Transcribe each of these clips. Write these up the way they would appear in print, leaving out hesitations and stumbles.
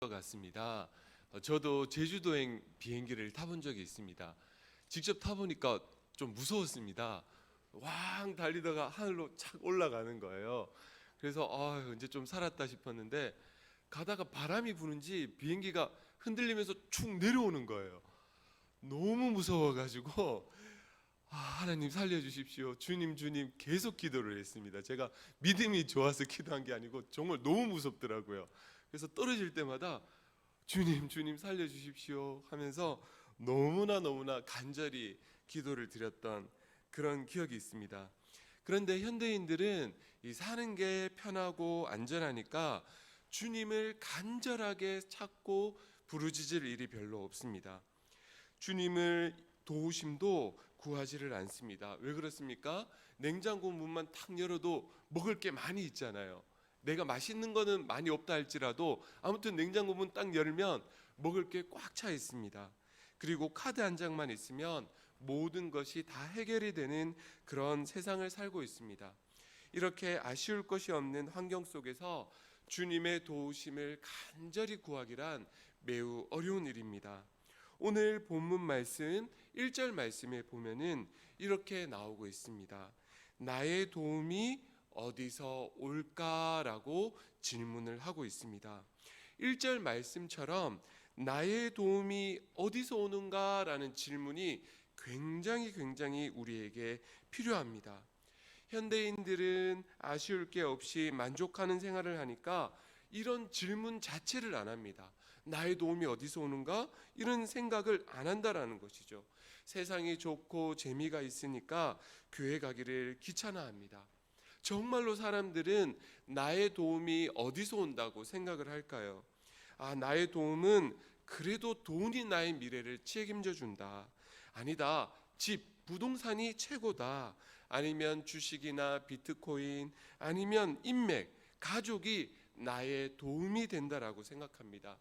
것 같습니다. 저도 제주도행 비행기를 타본 적이 있습니다. 직접 타보니까 좀 무서웠습니다. 왕 달리다가 하늘로 착 올라가는 거예요. 그래서 이제 좀 살았다 싶었는데 가다가 바람이 부는지 비행기가 흔들리면서 축 내려오는 거예요. 너무 무서워가지고 하나님 살려주십시오, 주님 주님 계속 기도를 했습니다. 제가 믿음이 좋아서 기도한 게 아니고 정말 너무 무섭더라고요. 그래서 떨어질 때마다 주님 주님 살려주십시오 하면서 너무나 간절히 기도를 드렸던 그런 기억이 있습니다. 그런데 현대인들은 이 사는 게 편하고 안전하니까 주님을 간절하게 찾고 부르짖을 일이 별로 없습니다. 주님을 도우심도 구하지를 않습니다. 왜 그렇습니까? 냉장고 문만 탁 열어도 먹을 게 많이 있잖아요. 내가 맛있는 거는 많이 없다 할지라도 아무튼 냉장고 문 딱 열면 먹을 게 꽉 차 있습니다. 그리고 카드 한 장만 있으면 모든 것이 다 해결이 되는 그런 세상을 살고 있습니다. 이렇게 아쉬울 것이 없는 환경 속에서 주님의 도우심을 간절히 구하기란 매우 어려운 일입니다. 오늘 본문 말씀 1절 말씀에 보면은 이렇게 나오고 있습니다. 나의 도움이 어디서 올까라고 질문을 하고 있습니다. 1절 말씀처럼 나의 도움이 어디서 오는가라는 질문이 굉장히 우리에게 필요합니다. 현대인들은 아쉬울 게 없이 만족하는 생활을 하니까 이런 질문 자체를 안 합니다. 나의 도움이 어디서 오는가? 이런 생각을 안 한다라는 것이죠. 세상이 좋고 재미가 있으니까 교회 가기를 귀찮아합니다. 정말로 사람들은 나의 도움이 어디서 온다고 생각을 할까요? 나의 도움은 그래도 돈이 나의 미래를 책임져 준다. 아니다. 집, 부동산이 최고다. 아니면 주식이나 비트코인, 아니면 인맥, 가족이 나의 도움이 된다라고 생각합니다.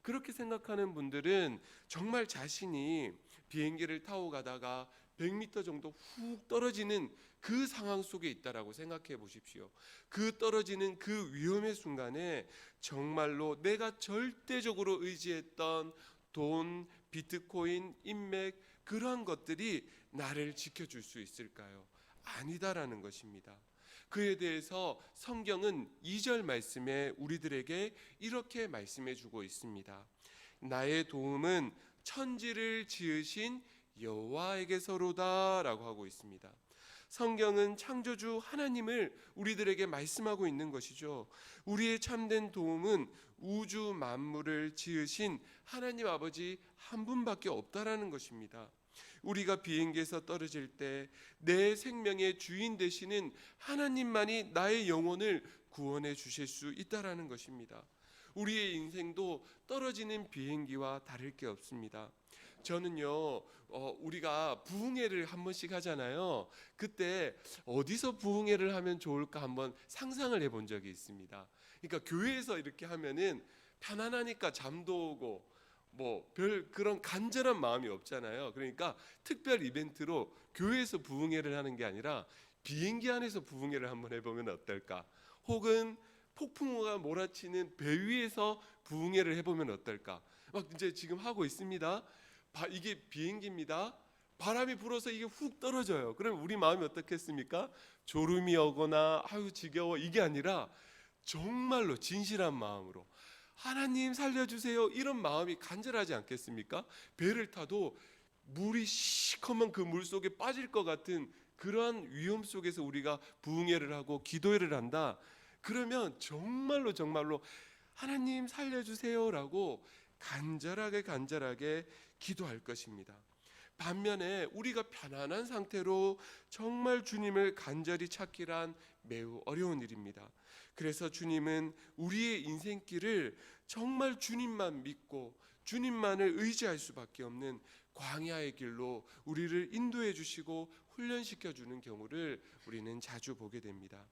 그렇게 생각하는 분들은 정말 자신이 비행기를 타고 가다가 100m 정도 훅 떨어지는 그 상황 속에 있다라고 생각해 보십시오. 그 떨어지는 그 위험의 순간에 정말로 내가 절대적으로 의지했던 돈, 비트코인, 인맥, 그러한 것들이 나를 지켜줄 수 있을까요? 아니다라는 것입니다. 그에 대해서 성경은 2절 말씀에 우리들에게 이렇게 말씀해 주고 있습니다. 나의 도움은 천지를 지으신 여호와에게서로다 라고 하고 있습니다. 성경은 창조주 하나님을 우리들에게 말씀하고 있는 것이죠. 우리의 참된 도움은 우주 만물을 지으신 하나님 아버지 한 분밖에 없다라는 것입니다. 우리가 비행기에서 떨어질 때 내 생명의 주인 되시는 하나님만이 나의 영혼을 구원해 주실 수 있다라는 것입니다. 우리의 인생도 떨어지는 비행기와 다를 게 없습니다. 저는요, 우리가 부흥회를 한 번씩 하잖아요. 그때 어디서 부흥회를 하면 좋을까 한번 상상을 해본 적이 있습니다. 그러니까 교회에서 이렇게 하면은 편안하니까 잠도 오고 별 그런 간절한 마음이 없잖아요. 그러니까 특별 이벤트로 교회에서 부흥회를 하는 게 아니라 비행기 안에서 부흥회를 한번 해보면 어떨까? 혹은 폭풍우가 몰아치는 배 위에서 부흥회를 해보면 어떨까? 막 이제 지금 하고 있습니다. 이게 비행기입니다. 바람이 불어서 이게 훅 떨어져요. 그럼 우리 마음이 어떻겠습니까? 졸음이 오거나 아유 지겨워 이게 아니라 정말로 진실한 마음으로 하나님 살려주세요 이런 마음이 간절하지 않겠습니까? 배를 타도 물이 시커먼 그 물 속에 빠질 것 같은 그러한 위험 속에서 우리가 부흥회를 하고 기도회를 한다. 그러면 정말로 하나님 살려주세요라고 간절하게 기도할 것입니다. 반면에 우리가 편안한 상태로 정말 주님을 간절히 찾기란 매우 어려운 일입니다. 그래서 주님은 우리의 인생길을 정말 주님만 믿고 주님만을 의지할 수밖에 없는 광야의 길로 우리를 인도해 주시고 훈련시켜 주는 경우를 우리는 자주 보게 됩니다.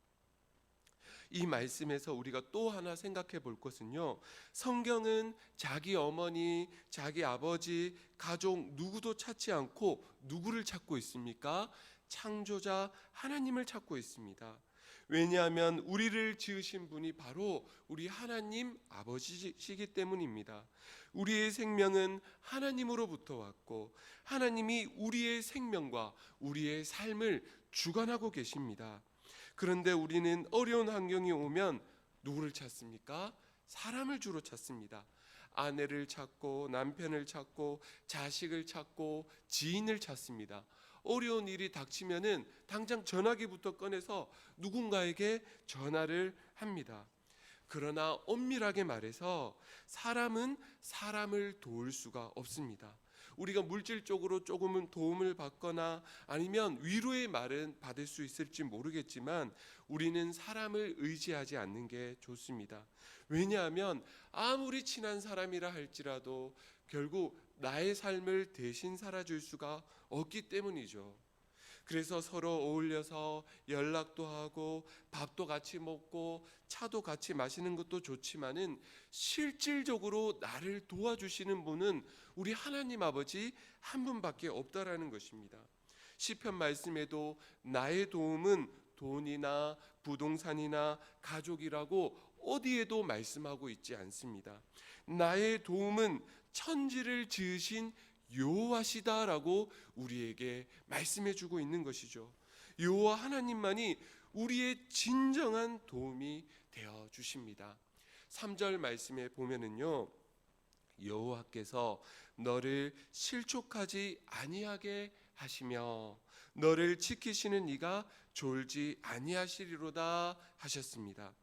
이 말씀에서 우리가 또 하나 생각해 볼 것은요, 성경은 자기 어머니, 자기 아버지, 가족 누구도 찾지 않고 누구를 찾고 있습니까? 창조자 하나님을 찾고 있습니다. 왜냐하면 우리를 지으신 분이 바로 우리 하나님 아버지시기 때문입니다. 우리의 생명은 하나님으로부터 왔고 하나님이 우리의 생명과 우리의 삶을 주관하고 계십니다. 그런데 우리는 어려운 환경이 오면 누구를 찾습니까? 사람을 주로 찾습니다. 아내를 찾고 남편을 찾고 자식을 찾고 지인을 찾습니다. 어려운 일이 닥치면은 당장 전화기부터 꺼내서 누군가에게 전화를 합니다. 그러나 엄밀하게 말해서 사람은 사람을 도울 수가 없습니다. 우리가 물질적으로 조금은 도움을 받거나 아니면 위로의 말은 받을 수 있을지 모르겠지만 우리는 사람을 의지하지 않는 게 좋습니다. 왜냐하면 아무리 친한 사람이라 할지라도 결국 나의 삶을 대신 살아줄 수가 없기 때문이죠. 그래서 서로 어울려서 연락도 하고 밥도 같이 먹고 차도 같이 마시는 것도 좋지만은 실질적으로 나를 도와주시는 분은 우리 하나님 아버지 한 분밖에 없다라는 것입니다. 시편 말씀에도 나의 도움은 돈이나 부동산이나 가족이라고 어디에도 말씀하고 있지 않습니다. 나의 도움은 천지를 지으신 여호와시다라고 우리에게 말씀해 주고 있는 것이죠. 여호와 하나님만이 우리의 진정한 도움이 되어 주십니다. 3절 말씀에 보면은요. 여호와께서 너를 실족하지 아니하게 하시며 너를 지키시는 이가 졸지 아니하시리로다 하셨습니다.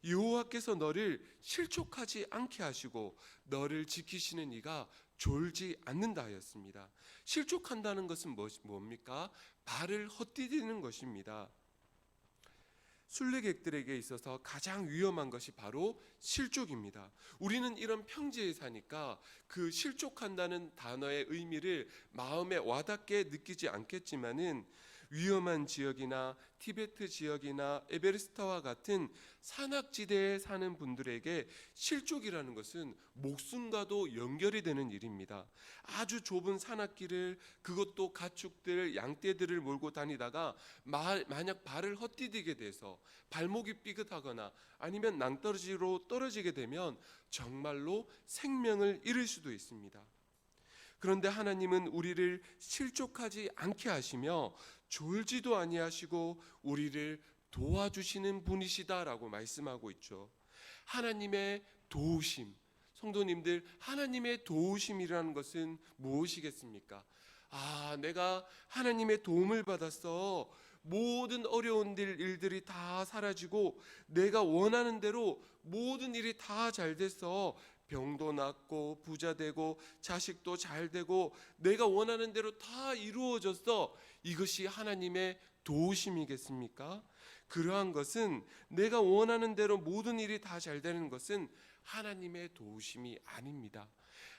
여호와께서 너를 실족하지 않게 하시고 너를 지키시는 이가 졸지 않는다 하였습니다. 실족한다는 것은 뭡니까? 발을 헛디디는 것입니다. 순례객들에게 있어서 가장 위험한 것이 바로 실족입니다. 우리는 이런 평지에 사니까 그 실족한다는 단어의 의미를 마음에 와닿게 느끼지 않겠지만은 위험한 지역이나 티베트 지역이나 에베레스트와 같은 산악지대에 사는 분들에게 실족이라는 것은 목숨과도 연결이 되는 일입니다. 아주 좁은 산악길을 그것도 가축들, 양떼들을 몰고 다니다가 만약 발을 헛디디게 돼서 발목이 삐끗하거나 아니면 낭떠러지로 떨어지게 되면 정말로 생명을 잃을 수도 있습니다. 그런데 하나님은 우리를 실족하지 않게 하시며 졸지도 아니하시고 우리를 도와주시는 분이시다라고 말씀하고 있죠. 하나님의 도우심, 성도님들, 하나님의 도우심이라는 것은 무엇이겠습니까? 내가 하나님의 도움을 받았어. 모든 어려운 일들이 다 사라지고 내가 원하는 대로 모든 일이 다 잘 됐어. 병도 낫고 부자 되고 자식도 잘 되고 내가 원하는 대로 다 이루어졌어. 이것이 하나님의 도우심이겠습니까? 그러한 것은 내가 원하는 대로 모든 일이 다 잘 되는 것은 하나님의 도우심이 아닙니다.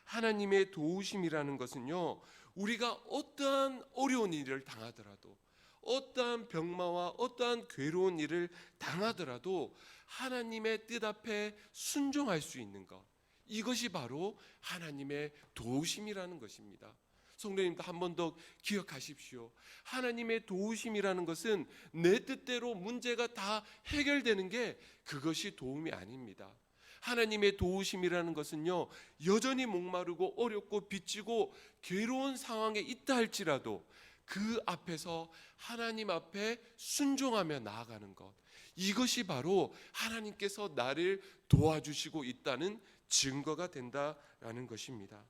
하나님의 도우심이라는 것은요, 우리가 어떠한 어려운 일을 당하더라도 어떠한 병마와 어떠한 괴로운 일을 당하더라도 하나님의 뜻 앞에 순종할 수 있는 것, 이것이 바로 하나님의 도우심이라는 것입니다. 성도님도 한 번 더 기억하십시오. 하나님의 도우심이라는 것은 내 뜻대로 문제가 다 해결되는 게 그것이 도움이 아닙니다. 하나님의 도우심이라는 것은요, 여전히 목마르고 어렵고 빚지고 괴로운 상황에 있다 할지라도 그 앞에서 하나님 앞에 순종하며 나아가는 것, 이것이 바로 하나님께서 나를 도와주시고 있다는 증거가 된다라는 것입니다.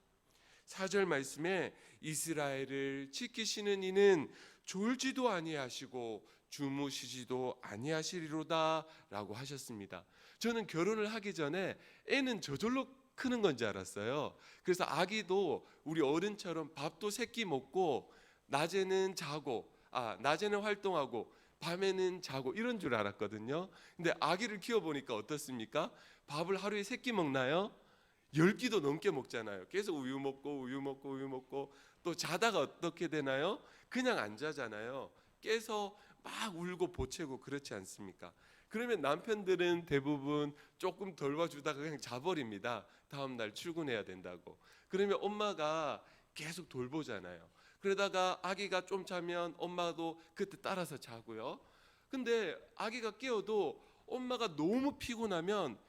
4절 말씀에 이스라엘을 지키시는 이는 졸지도 아니하시고 주무시지도 아니하시리로다 라고 하셨습니다. 저는 결혼을 하기 전에 애는 저절로 크는 건 줄 알았어요. 그래서 아기도 우리 어른처럼 밥도 새끼 먹고 낮에는 자고 낮에는 활동하고 밤에는 자고 이런 줄 알았거든요. 근데 아기를 키워보니까 어떻습니까? 밥을 하루에 3끼 먹나요? 10끼도 넘게 먹잖아요. 계속 우유 먹고 또 자다가 어떻게 되나요? 그냥 안 자잖아요. 깨서 막 울고 보채고 그렇지 않습니까? 그러면 남편들은 대부분 조금 덜 봐주다가 그냥 자버립니다. 다음 날 출근해야 된다고. 그러면 엄마가 계속 돌보잖아요. 그러다가 아기가 좀 자면 엄마도 그때 따라서 자고요. 근데 아기가 깨어도 엄마가 너무 피곤하면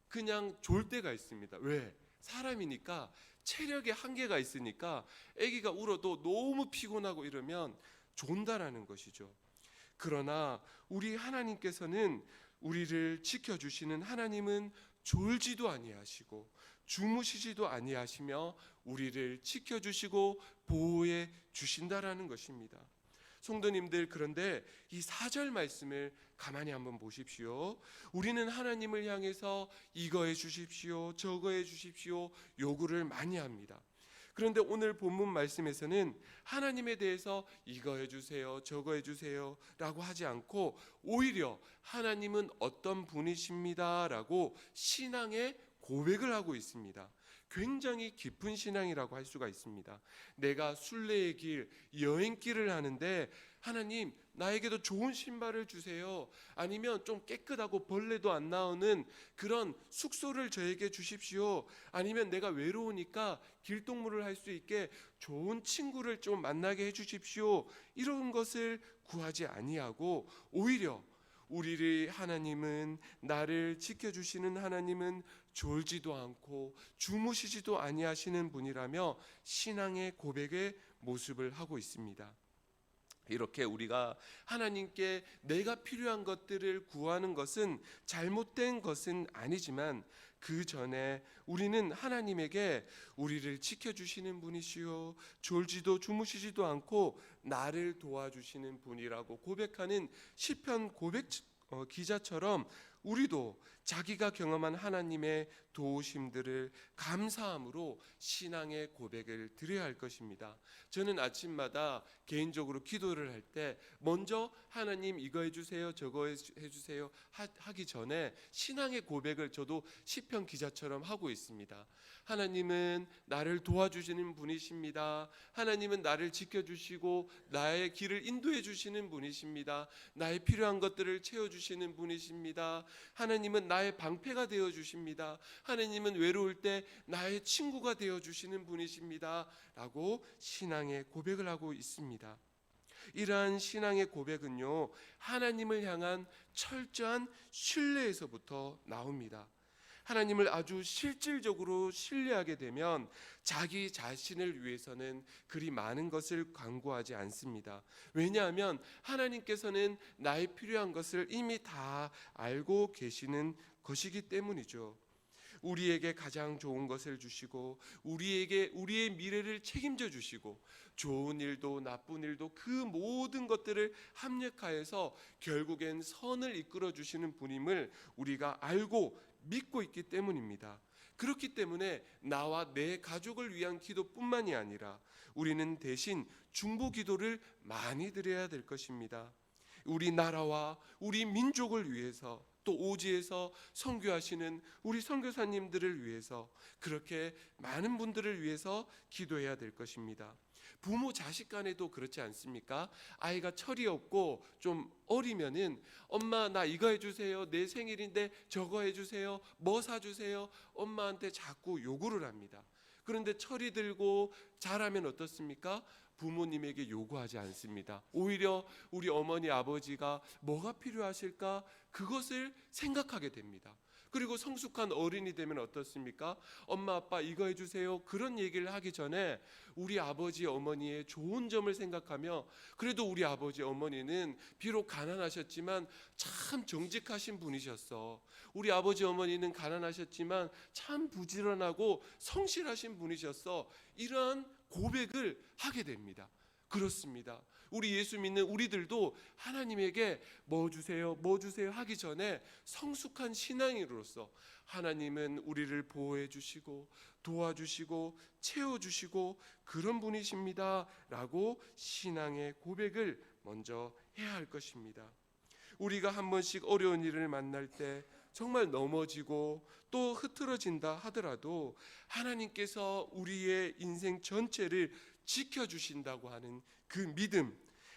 그냥 졸 때가 있습니다. 왜? 사람이니까 체력에 한계가 있으니까 아기가 울어도 너무 피곤하고 이러면 존다라는 것이죠. 그러나 우리 하나님께서는, 우리를 지켜주시는 하나님은 졸지도 아니하시고 주무시지도 아니하시며 우리를 지켜주시고 보호해 주신다라는 것입니다. 성도님들, 그런데 이 4절 말씀을 가만히 한번 보십시오. 우리는 하나님을 향해서 이거 해 주십시오, 저거 해 주십시오 요구를 많이 합니다. 그런데 오늘 본문 말씀에서는 하나님에 대해서 이거 해주세요, 저거 해주세요 라고 하지 않고 오히려 하나님은 어떤 분이십니다 라고 신앙의 고백을 하고 있습니다. 굉장히 깊은 신앙이라고 할 수가 있습니다. 내가 순례의 길, 여행길을 하는데 하나님, 나에게도 좋은 신발을 주세요. 아니면 좀 깨끗하고 벌레도 안 나오는 그런 숙소를 저에게 주십시오. 아니면 내가 외로우니까 길동무를 할 수 있게 좋은 친구를 좀 만나게 해주십시오. 이런 것을 구하지 아니하고 오히려 우리를 하나님은, 나를 지켜주시는 하나님은 졸지도 않고 주무시지도 아니하시는 분이라며 신앙의 고백의 모습을 하고 있습니다. 이렇게 우리가 하나님께 내가 필요한 것들을 구하는 것은 잘못된 것은 아니지만 그 전에 우리는 하나님에게 우리를 지켜주시는 분이시요 졸지도 주무시지도 않고 나를 도와주시는 분이라고 고백하는 시편 고백 기자처럼 우리도 자기가 경험한 하나님의 도우심들을 감사함으로 신앙의 고백을 드려야 할 것입니다. 저는 아침마다 개인적으로 기도를 할 때 먼저 하나님 이거 해주세요, 저거 해주세요 하기 전에 신앙의 고백을 저도 시편 기자처럼 하고 있습니다. 하나님은 나를 도와주시는 분이십니다. 하나님은 나를 지켜주시고 나의 길을 인도해 주시는 분이십니다. 나의 필요한 것들을 채워주시는 분이십니다. 하나님은 나의 방패가 되어 주십니다. 하나님은 외로울 때 나의 친구가 되어 주시는 분이십니다 라고 신앙의 고백을 하고 있습니다. 이러한 신앙의 고백은요, 하나님을 향한 철저한 신뢰에서부터 나옵니다. 하나님을 아주 실질적으로 신뢰하게 되면 자기 자신을 위해서는 그리 많은 것을 강구하지 않습니다. 왜냐하면 하나님께서는 나의 필요한 것을 이미 다 알고 계시는 것이기 때문이죠. 우리에게 가장 좋은 것을 주시고 우리에게 우리의 미래를 책임져 주시고 좋은 일도 나쁜 일도 그 모든 것들을 합력하여서 결국엔 선을 이끌어 주시는 분임을 우리가 알고 믿고 있기 때문입니다. 그렇기 때문에 나와 내 가족을 위한 기도뿐만이 아니라 우리는 대신 중보 기도를 많이 드려야 될 것입니다. 우리 나라와 우리 민족을 위해서, 또 오지에서 선교하시는 우리 선교사님들을 위해서, 그렇게 많은 분들을 위해서 기도해야 될 것입니다. 부모 자식 간에도 그렇지 않습니까? 아이가 철이 없고 좀 어리면은 엄마 나 이거 해주세요, 내 생일인데 저거 해주세요, 뭐 사주세요, 엄마한테 자꾸 요구를 합니다. 그런데 철이 들고 자라면 어떻습니까? 부모님에게 요구하지 않습니다. 오히려 우리 어머니 아버지가 뭐가 필요하실까 그것을 생각하게 됩니다. 그리고 성숙한 어른이 되면 어떻습니까? 엄마 아빠 이거 해주세요 그런 얘기를 하기 전에 우리 아버지 어머니의 좋은 점을 생각하며, 그래도 우리 아버지 어머니는 비록 가난하셨지만 참 정직하신 분이셨어, 우리 아버지 어머니는 가난하셨지만 참 부지런하고 성실하신 분이셨어, 이러한 고백을 하게 됩니다. 그렇습니다. 우리 예수 믿는 우리들도 하나님에게 뭐 주세요 하기 전에 성숙한 신앙인으로서 하나님은 우리를 보호해 주시고 도와주시고 채워주시고 그런 분이십니다 라고 신앙의 고백을 먼저 해야 할 것입니다. 우리가 한 번씩 어려운 일을 만날 때 정말 넘어지고 또 흐트러진다 하더라도 하나님께서 우리의 인생 전체를 지켜주신다고 하는 그 믿음,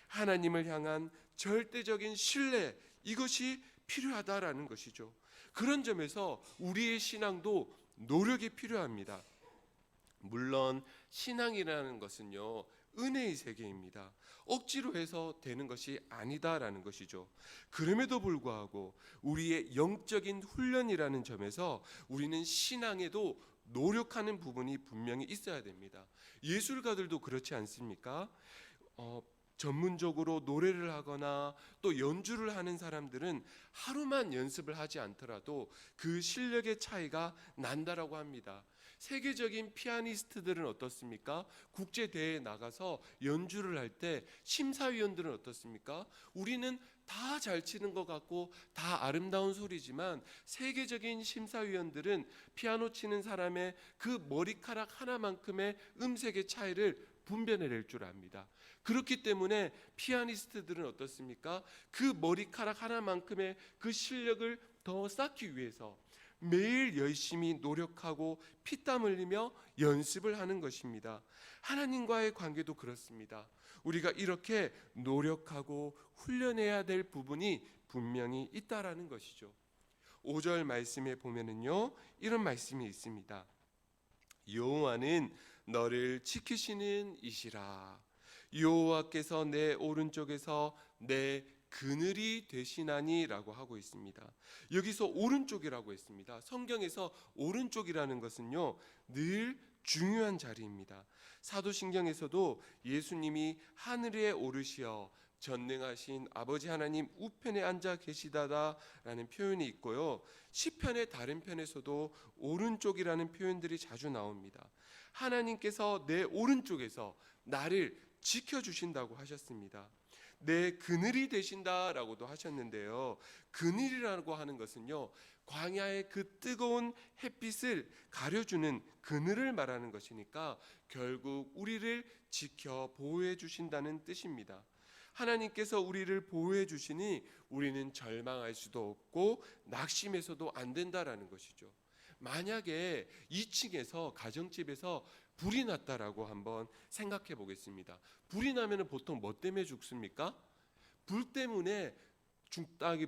하나님을 향한 절대적인 신뢰, 이것이 필요하다라는 것이죠. 그런 점에서 우리의 신앙도 노력이 필요합니다. 물론 신앙이라는 것은요, 은혜의 세계입니다. 억지로 해서 되는 것이 아니다라는 것이죠. 그럼에도 불구하고 우리의 영적인 훈련이라는 점에서 우리는 신앙에도 노력하는 부분이 분명히 있어야 됩니다. 예술가들도 그렇지 않습니까? 전문적으로 노래를 하거나 또 연주를 하는 사람들은 하루만 연습을 하지 않더라도 그 실력의 차이가 난다라고 합니다. 세계적인 피아니스트들은 어떻습니까? 국제 대회에 나가서 연주를 할 때 심사위원들은 어떻습니까? 우리는 다 잘 치는 것 같고 다 아름다운 소리지만 세계적인 심사위원들은 피아노 치는 사람의 그 머리카락 하나만큼의 음색의 차이를 분별해낼 줄 압니다. 그렇기 때문에 피아니스트들은 어떻습니까? 그 머리카락 하나만큼의 그 실력을 더 쌓기 위해서 매일 열심히 노력하고 피땀 흘리며 연습을 하는 것입니다. 하나님과의 관계도 그렇습니다. 우리가 이렇게 노력하고 훈련해야 될 부분이 분명히 있다라는 것이죠. 5절 말씀에 보면은요, 이런 말씀이 있습니다. 여호와는 너를 지키시는 이시라. 여호와께서 내 오른쪽에서 내 그늘이 되시나니라고 하고 있습니다. 여기서 오른쪽이라고 했습니다. 성경에서 오른쪽이라는 것은요, 늘 중요한 자리입니다. 사도신경에서도 예수님이 하늘에 오르시어 전능하신 아버지 하나님 우편에 앉아 계시다라는 표현이 있고요. 시편의 다른 편에서도 오른쪽이라는 표현들이 자주 나옵니다. 하나님께서 내 오른쪽에서 나를 지켜주신다고 하셨습니다. 내 그늘이 되신다라고도 하셨는데요. 그늘이라고 하는 것은요, 광야의 그 뜨거운 햇빛을 가려주는 그늘을 말하는 것이니까 결국 우리를 지켜 보호해 주신다는 뜻입니다. 하나님께서 우리를 보호해 주시니 우리는 절망할 수도 없고 낙심해서도 안 된다라는 것이죠. 만약에 2층에서 가정집에서 불이 났다라고 한번 생각해 보겠습니다. 불이 나면 보통 뭐 때문에 죽습니까? 불 때문에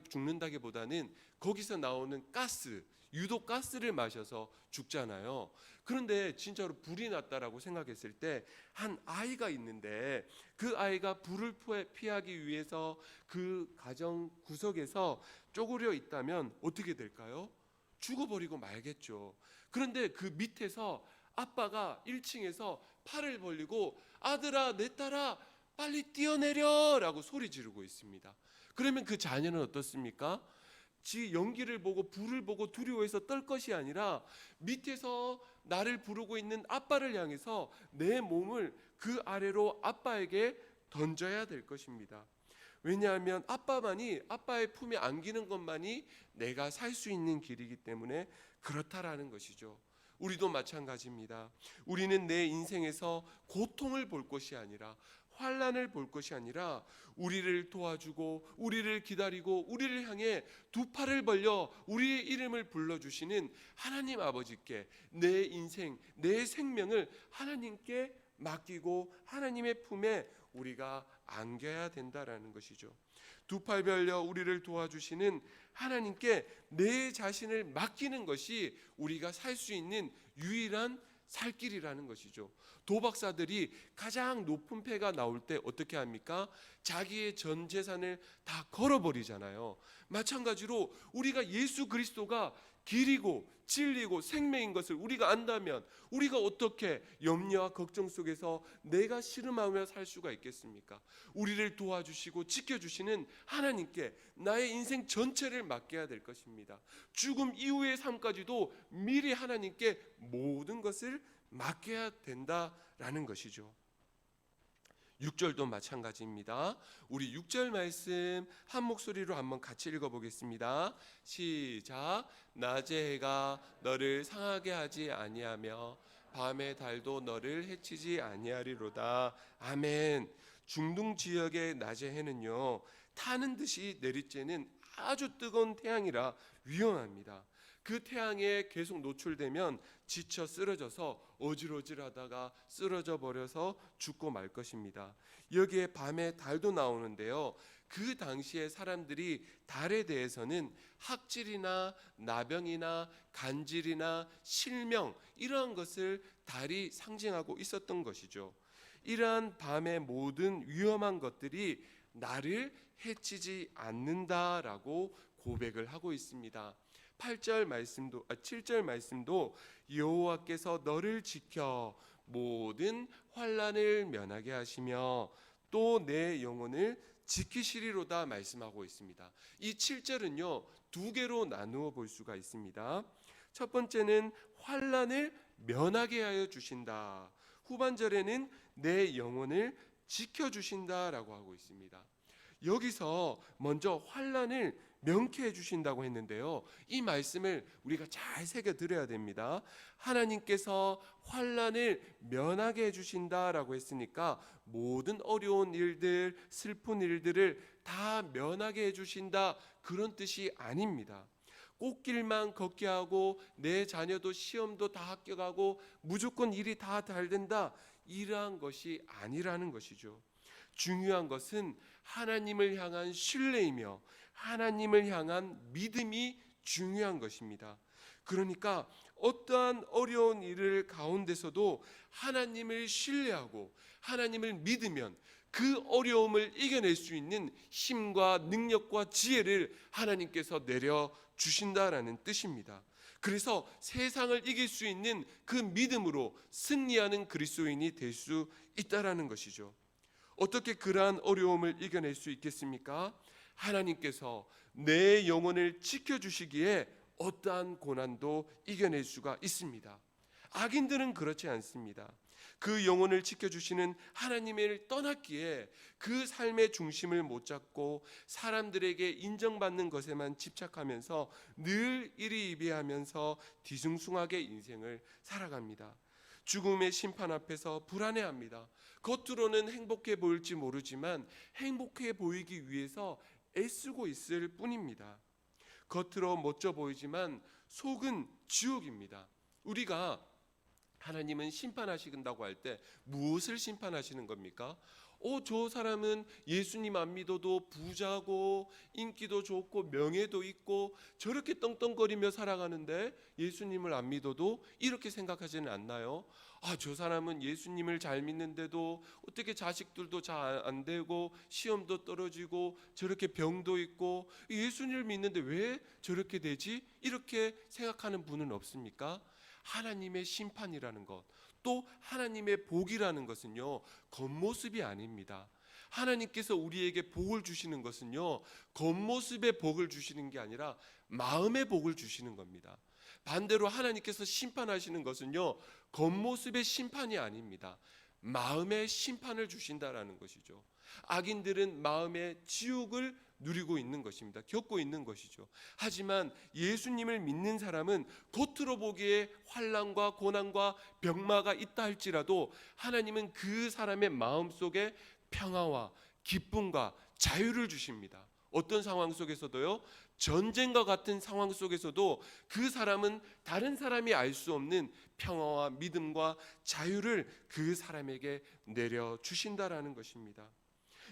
죽는다기보다는 거기서 나오는 가스, 유독 가스를 마셔서 죽잖아요. 그런데 진짜로 불이 났다라고 생각했을 때 한 아이가 있는데 그 아이가 불을 피하기 위해서 그 가정 구석에서 쪼그려 있다면 어떻게 될까요? 죽어버리고 말겠죠. 그런데 그 밑에서 아빠가 1층에서 팔을 벌리고 아들아 내 딸아 빨리 뛰어내려 라고 소리 지르고 있습니다. 그러면 그 자녀는 어떻습니까? 연기를 보고 불을 보고 두려워해서 떨 것이 아니라 밑에서 나를 부르고 있는 아빠를 향해서 내 몸을 그 아래로 아빠에게 던져야 될 것입니다. 왜냐하면 아빠의 품에 안기는 것만이 내가 살 수 있는 길이기 때문에 그렇다라는 것이죠. 우리도 마찬가지입니다. 우리는 내 인생에서 고통을 볼 것이 아니라 환난을 볼 것이 아니라 우리를 도와주고 우리를 기다리고 우리를 향해 두 팔을 벌려 우리의 이름을 불러주시는 하나님 아버지께 내 인생, 내 생명을 하나님께 맡기고 하나님의 품에 우리가 안겨야 된다라는 것이죠. 두 팔 벌려 우리를 도와주시는 하나님께 내 자신을 맡기는 것이 우리가 살 수 있는 유일한 살 길이라는 것이죠. 도박사들이 가장 높은 패가 나올 때 어떻게 합니까? 자기의 전 재산을 다 걸어버리잖아요. 마찬가지로 우리가 예수 그리스도가 길이고 진리고 생명인 것을 우리가 안다면 우리가 어떻게 염려와 걱정 속에서 내가 씨름하며 살 수가 있겠습니까? 우리를 도와주시고 지켜주시는 하나님께 나의 인생 전체를 맡겨야 될 것입니다. 죽음 이후의 삶까지도 미리 하나님께 모든 것을 맡겨야 된다라는 것이죠. 6절도 마찬가지입니다. 우리 6절 말씀 한 목소리로 한번 같이 읽어보겠습니다. 시작. 낮의 해가 너를 상하게 하지 아니하며 밤의 달도 너를 해치지 아니하리로다. 아멘. 중동 지역의 낮의 해는요, 타는 듯이 내리쬐는 아주 뜨거운 태양이라 위험합니다. 그 태양에 계속 노출되면 지쳐 쓰러져서 어질어질하다가 쓰러져 버려서 죽고 말 것입니다. 여기에 밤에 달도 나오는데요, 그 당시에 사람들이 달에 대해서는 학질이나 나병이나 간질이나 실명 이러한 것을 달이 상징하고 있었던 것이죠. 이러한 밤의 모든 위험한 것들이 나를 해치지 않는다라고 고백을 하고 있습니다. 7절 말씀도 여호와께서 너를 지켜 모든 환난을 면하게 하시며 또 내 영혼을 지키시리로다 말씀하고 있습니다. 이 7절은요, 두 개로 나누어 볼 수가 있습니다. 첫 번째는 환난을 면하게 하여 주신다. 후반절에는 내 영혼을 지켜 주신다라고 하고 있습니다. 여기서 먼저 환난을 명쾌해 주신다고 했는데요, 이 말씀을 우리가 잘 새겨 들어야 됩니다. 하나님께서 환난을 면하게 해 주신다라고 했으니까 모든 어려운 일들, 슬픈 일들을 다 면하게 해 주신다, 그런 뜻이 아닙니다. 꽃길만 걷게 하고 내 자녀도 시험도 다 합격하고 무조건 일이 다 잘 된다, 이러한 것이 아니라는 것이죠. 중요한 것은 하나님을 향한 신뢰이며 하나님을 향한 믿음이 중요한 것입니다. 그러니까 어떠한 어려운 일을 가운데서도 하나님을 신뢰하고 하나님을 믿으면 그 어려움을 이겨낼 수 있는 힘과 능력과 지혜를 하나님께서 내려 주신다라는 뜻입니다. 그래서 세상을 이길 수 있는 그 믿음으로 승리하는 그리스도인이 될 수 있다라는 것이죠. 어떻게 그러한 어려움을 이겨낼 수 있겠습니까? 하나님께서 내 영혼을 지켜주시기에 어떠한 고난도 이겨낼 수가 있습니다. 악인들은 그렇지 않습니다. 그 영혼을 지켜주시는 하나님을 떠났기에 그 삶의 중심을 못 잡고 사람들에게 인정받는 것에만 집착하면서 늘 이리이비하면서 뒤숭숭하게 인생을 살아갑니다. 죽음의 심판 앞에서 불안해합니다. 겉으로는 행복해 보일지 모르지만 행복해 보이기 위해서 애쓰고 있을 뿐입니다. 겉으로 멋져 보이지만 속은 지옥입니다. 우리가 하나님은 심판하신다고 할 때 무엇을 심판하시는 겁니까? 저 사람은 예수님 안 믿어도 부자고 인기도 좋고 명예도 있고 저렇게 떵떵거리며 살아가는데 예수님을 안 믿어도 이렇게 생각하지는 않나요? 저 사람은 예수님을 잘 믿는데도 어떻게 자식들도 잘 안 되고 시험도 떨어지고 저렇게 병도 있고 예수님을 믿는데 왜 저렇게 되지? 이렇게 생각하는 분은 없습니까? 하나님의 심판이라는 것, 또 하나님의 복이라는 것은요, 겉모습이 아닙니다. 하나님께서 우리에게 복을 주시는 것은요, 겉모습의 복을 주시는 게 아니라 마음의 복을 주시는 겁니다. 반대로 하나님께서 심판하시는 것은요, 겉모습의 심판이 아닙니다. 마음의 심판을 주신다라는 것이죠. 악인들은 마음의 지옥을 누리고 있는 것입니다. 겪고 있는 것이죠. 하지만 예수님을 믿는 사람은 겉으로 보기에 환난과 고난과 병마가 있다 할지라도 하나님은 그 사람의 마음속에 평화와 기쁨과 자유를 주십니다. 어떤 상황 속에서도요, 전쟁과 같은 상황 속에서도 그 사람은 다른 사람이 알 수 없는 평화와 믿음과 자유를 그 사람에게 내려 주신다라는 것입니다.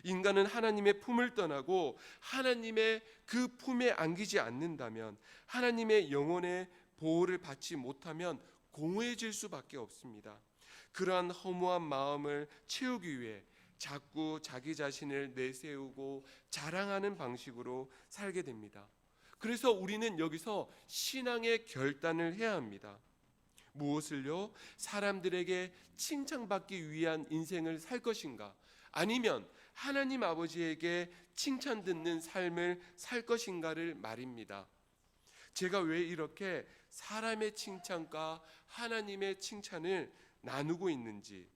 인간은 하나님의 품을 떠나고 하나님의 그 품에 안기지 않는다면, 하나님의 영혼의 보호를 받지 못하면 공허해질 수밖에 없습니다. 그러한 허무한 마음을 채우기 위해 자꾸 자기 자신을 내세우고 자랑하는 방식으로 살게 됩니다. 그래서 우리는 여기서 신앙의 결단을 해야 합니다. 무엇을요? 사람들에게 칭찬받기 위한 인생을 살 것인가? 아니면 하나님 아버지에게 칭찬 듣는 삶을 살 것인가를 말입니다. 제가 왜 이렇게 사람의 칭찬과 하나님의 칭찬을 나누고 있는지,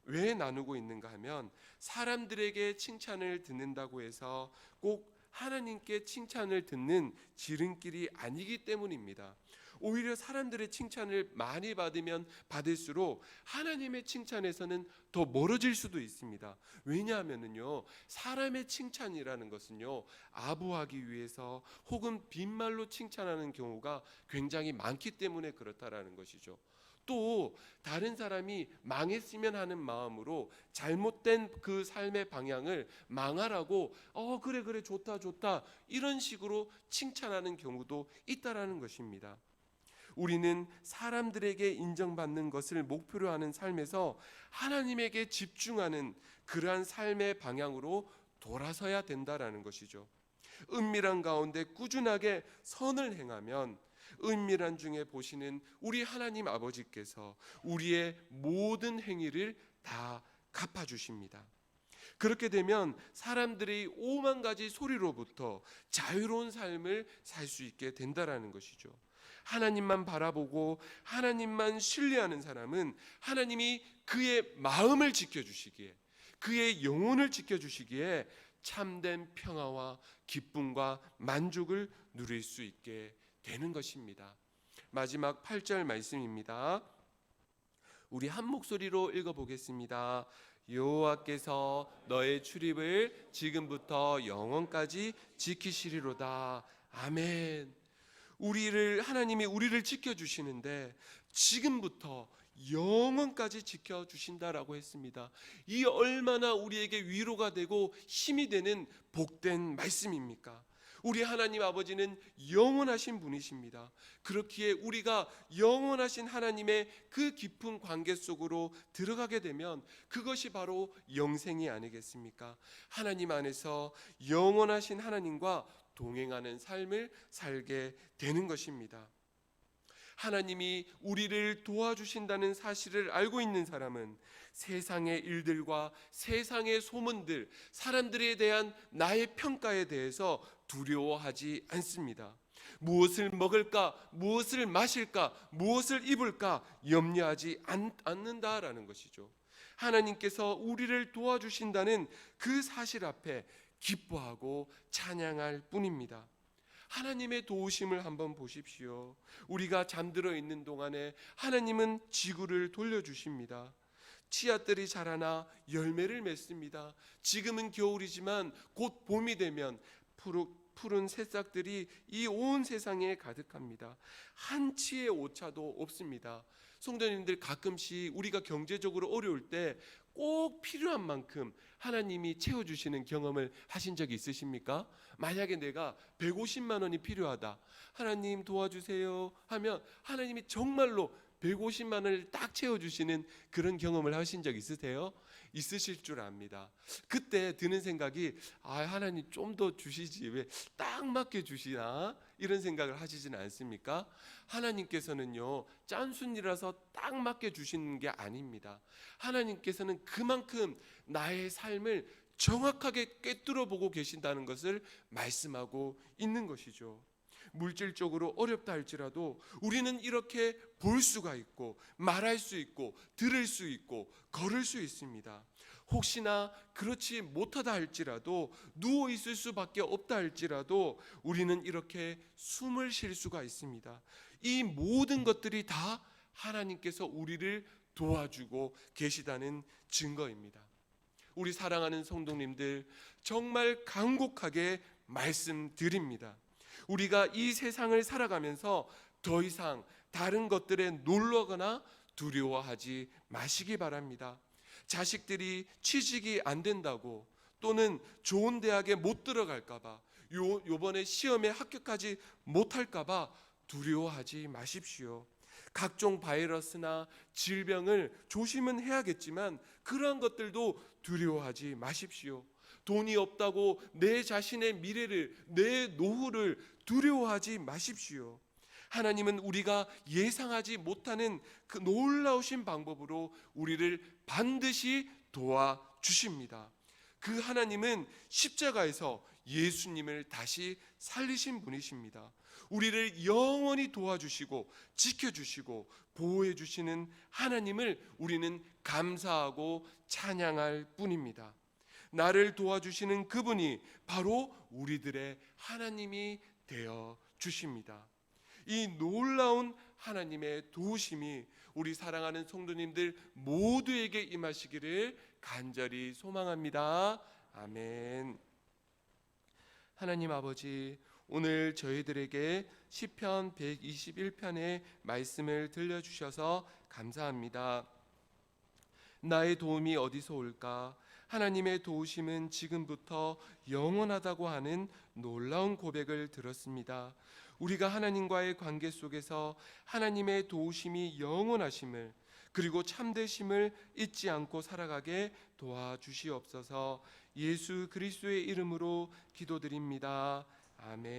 왜 나누고 있는가 하면, 사람들에게 칭찬을 듣는다고 해서 꼭 하나님께 칭찬을 듣는 지름길이 아니기 때문입니다. 오히려 사람들의 칭찬을 많이 받으면 받을수록 하나님의 칭찬에서는 더 멀어질 수도 있습니다. 왜냐하면요, 사람의 칭찬이라는 것은요, 아부하기 위해서 혹은 빈말로 칭찬하는 경우가 굉장히 많기 때문에 그렇다라는 것이죠. 또 다른 사람이 망했으면 하는 마음으로 잘못된 그 삶의 방향을 망하라고 그래 좋다 이런 식으로 칭찬하는 경우도 있다라는 것입니다. 우리는 사람들에게 인정받는 것을 목표로 하는 삶에서 하나님에게 집중하는 그러한 삶의 방향으로 돌아서야 된다라는 것이죠. 은밀한 가운데 꾸준하게 선을 행하면 은밀한 중에 보시는 우리 하나님 아버지께서 우리의 모든 행위를 다 갚아주십니다. 그렇게 되면 사람들이 오만 가지 소리로부터 자유로운 삶을 살 수 있게 된다라는 것이죠. 하나님만 바라보고 하나님만 신뢰하는 사람은 하나님이 그의 마음을 지켜주시기에, 그의 영혼을 지켜주시기에 참된 평화와 기쁨과 만족을 누릴 수 있게 되는 것입니다. 마지막 8절 말씀입니다. 우리 한 목소리로 읽어보겠습니다. 여호와께서 너의 출입을 지금부터 영원까지 지키시리로다. 아멘. 하나님이 우리를 지켜주시는데 지금부터 영원까지 지켜주신다라고 했습니다. 이 얼마나 우리에게 위로가 되고 힘이 되는 복된 말씀입니까? 우리 하나님 아버지는 영원하신 분이십니다. 그렇기에 우리가 영원하신 하나님의 그 깊은 관계 속으로 들어가게 되면 그것이 바로 영생이 아니겠습니까? 하나님 안에서 영원하신 하나님과 동행하는 삶을 살게 되는 것입니다. 하나님이 우리를 도와주신다는 사실을 알고 있는 사람은 세상의 일들과 세상의 소문들, 사람들에 대한 나의 평가에 대해서 두려워하지 않습니다. 무엇을 먹을까, 무엇을 마실까, 무엇을 입을까 염려하지 않는다라는 것이죠. 하나님께서 우리를 도와주신다는 그 사실 앞에 기뻐하고 찬양할 뿐입니다. 하나님의 도우심을 한번 보십시오. 우리가 잠들어 있는 동안에 하나님은 지구를 돌려주십니다. 씨앗들이 자라나 열매를 맺습니다. 지금은 겨울이지만 곧 봄이 되면 푸른 새싹들이 이 온 세상에 가득합니다. 한 치의 오차도 없습니다. 성도님들, 가끔씩 우리가 경제적으로 어려울 때 꼭 필요한 만큼 하나님이 채워주시는 경험을 하신 적이 있으십니까? 만약에 내가 150만 원이 필요하다, 하나님 도와주세요 하면 하나님이 정말로 150만 원을 딱 채워주시는 그런 경험을 하신 적 있으세요? 있으실 줄 압니다. 그때 드는 생각이 하나님 좀 더 주시지 왜 딱 맞게 주시나 이런 생각을 하시지는 않습니까? 하나님께서는요 짠순이라서 딱 맞게 주시는 게 아닙니다. 하나님께서는 그만큼 나의 삶을 정확하게 꿰뚫어 보고 계신다는 것을 말씀하고 있는 것이죠. 물질적으로 어렵다 할지라도 우리는 이렇게 볼 수가 있고 말할 수 있고 들을 수 있고 걸을 수 있습니다. 혹시나 그렇지 못하다 할지라도 누워 있을 수밖에 없다 할지라도 우리는 이렇게 숨을 쉴 수가 있습니다. 이 모든 것들이 다 하나님께서 우리를 도와주고 계시다는 증거입니다. 우리 사랑하는 성도님들, 정말 간곡하게 말씀드립니다. 우리가 이 세상을 살아가면서 더 이상 다른 것들에 놀라거나 두려워하지 마시기 바랍니다. 자식들이 취직이 안 된다고 또는 좋은 대학에 못 들어갈까 봐, 요번에 시험에 합격하지 못할까 봐 두려워하지 마십시오. 각종 바이러스나 질병을 조심은 해야겠지만 그러한 것들도 두려워하지 마십시오. 돈이 없다고 내 자신의 미래를, 내 노후를 두려워하지 마십시오. 하나님은 우리가 예상하지 못하는 그 놀라우신 방법으로 우리를 반드시 도와주십니다. 그 하나님은 십자가에서 예수님을 다시 살리신 분이십니다. 우리를 영원히 도와주시고 지켜주시고 보호해 주시는 하나님을 우리는 감사하고 찬양할 뿐입니다. 나를 도와주시는 그분이 바로 우리들의 하나님이 되어 주십니다. 이 놀라운 하나님의 도우심이 우리 사랑하는 성도님들 모두에게 임하시기를 간절히 소망합니다. 아멘. 하나님 아버지, 오늘 저희들에게 시편 121편의 말씀을 들려주셔서 감사합니다. 나의 도움이 어디서 올까? 하나님의 도우심은 지금부터 영원하다고 하는 놀라운 고백을 들었습니다. 우리가 하나님과의 관계 속에서 하나님의 도우심이 영원하심을, 그리고 참되심을 잊지 않고 살아가게 도와주시옵소서. 예수 그리스도의 이름으로 기도드립니다. 아멘.